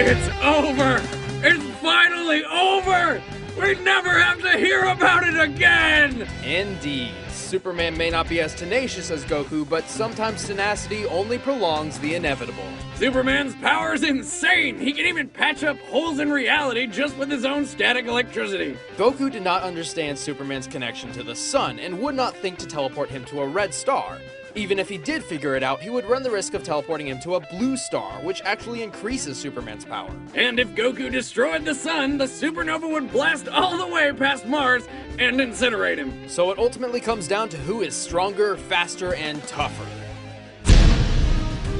It's over! It's finally over! We never have to hear about it again! Indeed. Superman may not be as tenacious as Goku, but sometimes tenacity only prolongs the inevitable. Superman's power is insane! He can even patch up holes in reality just with his own static electricity. Goku did not understand Superman's connection to the sun and would not think to teleport him to a red star. Even if he did figure it out, he would run the risk of teleporting him to a blue star, which actually increases Superman's power. And if Goku destroyed the sun, the supernova would blast all the way past Mars and incinerate him. So it ultimately comes down to who is stronger, faster, and tougher.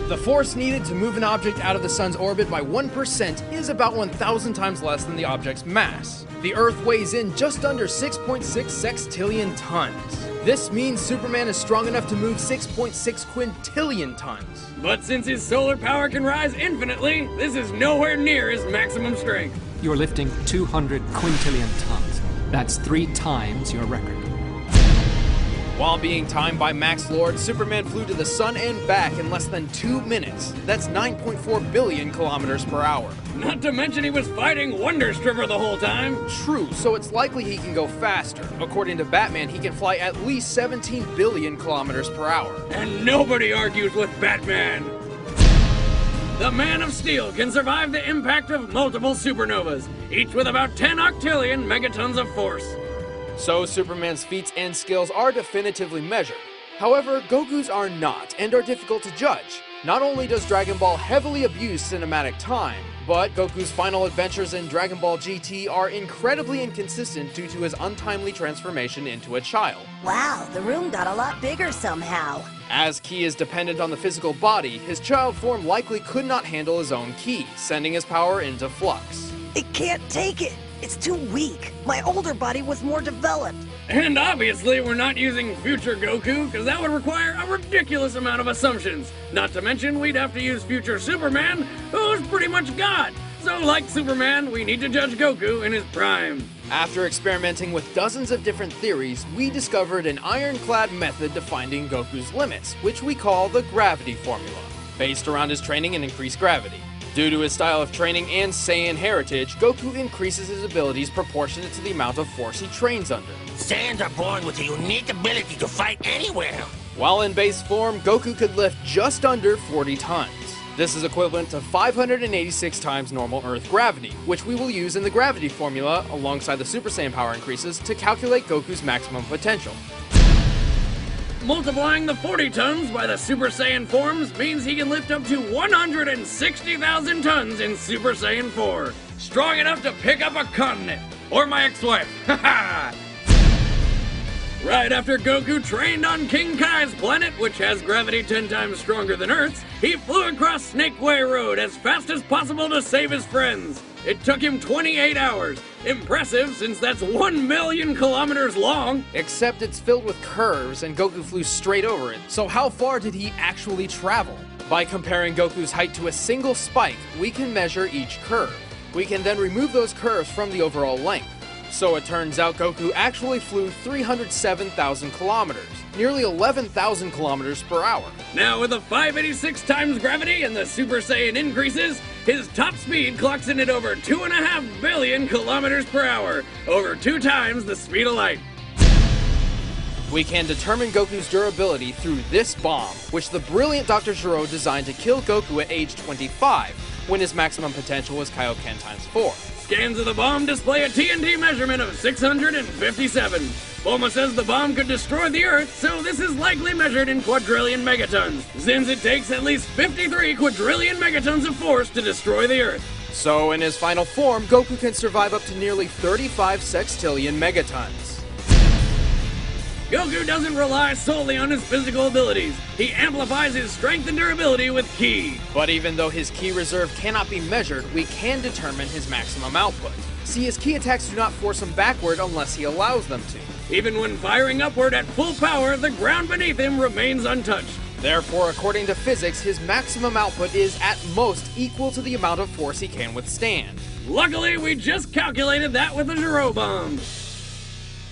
The force needed to move an object out of the sun's orbit by 1% is about 1,000 times less than the object's mass. The Earth weighs in just under 6.6 sextillion tons. This means Superman is strong enough to move 6.6 quintillion tons. But since his solar power can rise infinitely, this is nowhere near his maximum strength. You're lifting 200 quintillion tons. That's 3 times your record. While being timed by Max Lord, Superman flew to the sun and back in less than 2 minutes. That's 9.4 billion kilometers per hour. Not to mention he was fighting Wonder Stripper the whole time. True, so it's likely he can go faster. According to Batman, he can fly at least 17 billion kilometers per hour. And nobody argues with Batman. The Man of Steel can survive the impact of multiple supernovas, each with about 10 octillion megatons of force. So Superman's feats and skills are definitively measured. However, Goku's are not, and are difficult to judge. Not only does Dragon Ball heavily abuse cinematic time, but Goku's final adventures in Dragon Ball GT are incredibly inconsistent due to his untimely transformation into a child. Wow, the room got a lot bigger somehow. As Ki is dependent on the physical body, his child form likely could not handle his own Ki, sending his power into flux. It can't take it. It's too weak. My older body was more developed. And obviously we're not using future Goku, because that would require a ridiculous amount of assumptions. Not to mention we'd have to use future Superman, who's pretty much God. So like Superman, we need to judge Goku in his prime. After experimenting with dozens of different theories, we discovered an ironclad method to finding Goku's limits, which we call the gravity formula, based around his training in increased gravity. Due to his style of training and Saiyan heritage, Goku increases his abilities proportionate to the amount of force he trains under. Saiyans are born with a unique ability to fight anywhere. While in base form, Goku could lift just under 40 tons. This is equivalent to 586 times normal Earth gravity, which we will use in the gravity formula alongside the Super Saiyan power increases to calculate Goku's maximum potential. Multiplying the 40 tons by the Super Saiyan forms means he can lift up to 160,000 tons in Super Saiyan 4. Strong enough to pick up a continent. Or my ex-wife. Haha! Right after Goku trained on King Kai's planet, which has gravity 10 times stronger than Earth's, he flew across Snake Way Road as fast as possible to save his friends. It took him 28 hours. Impressive, since that's 1 million kilometers long. Except it's filled with curves and Goku flew straight over it. So how far did he actually travel? By comparing Goku's height to a single spike, we can measure each curve. We can then remove those curves from the overall length. So it turns out Goku actually flew 307,000 kilometers, nearly 11,000 kilometers per hour. Now with a 586 times gravity and the Super Saiyan increases, his top speed clocks in at over 2.5 billion kilometers per hour, over 2 times the speed of light. We can determine Goku's durability through this bomb, which the brilliant Dr. Gero designed to kill Goku at age 25, when his maximum potential was Kaioken times 4. Scans of the bomb display a TNT measurement of 657. Bulma says the bomb could destroy the Earth, so this is likely measured in quadrillion megatons, since it takes at least 53 quadrillion megatons of force to destroy the Earth. So in his final form, Goku can survive up to nearly 35 sextillion megatons. Goku doesn't rely solely on his physical abilities. He amplifies his strength and durability with Ki. But even though his Ki reserve cannot be measured, we can determine his maximum output. See, his Ki attacks do not force him backward unless he allows them to. Even when firing upward at full power, the ground beneath him remains untouched. Therefore, according to physics, his maximum output is at most equal to the amount of force he can withstand. Luckily, we just calculated that with the Gero bomb.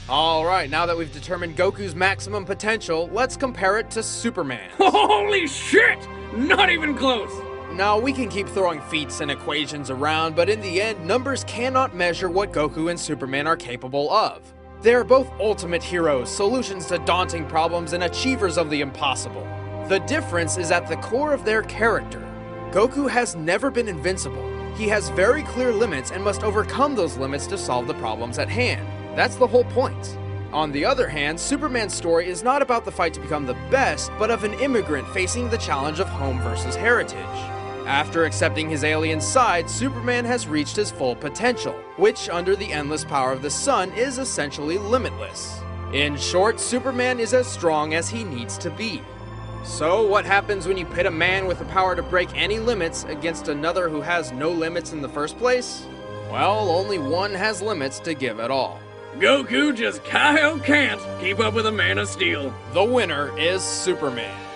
Alright, now that we've determined Goku's maximum potential, let's compare it to Superman. Holy shit! Not even close! Now, we can keep throwing feats and equations around, but in the end, numbers cannot measure what Goku and Superman are capable of. They are both ultimate heroes, solutions to daunting problems, and achievers of the impossible. The difference is at the core of their character. Goku has never been invincible. He has very clear limits and must overcome those limits to solve the problems at hand. That's the whole point. On the other hand, Superman's story is not about the fight to become the best, but of an immigrant facing the challenge of home versus heritage. After accepting his alien side, Superman has reached his full potential, which, under the endless power of the sun, is essentially limitless. In short, Superman is as strong as he needs to be. So, what happens when you pit a man with the power to break any limits against another who has no limits in the first place? Well, only one has limits to give at all. Goku just can't keep up with a man of steel. The winner is Superman.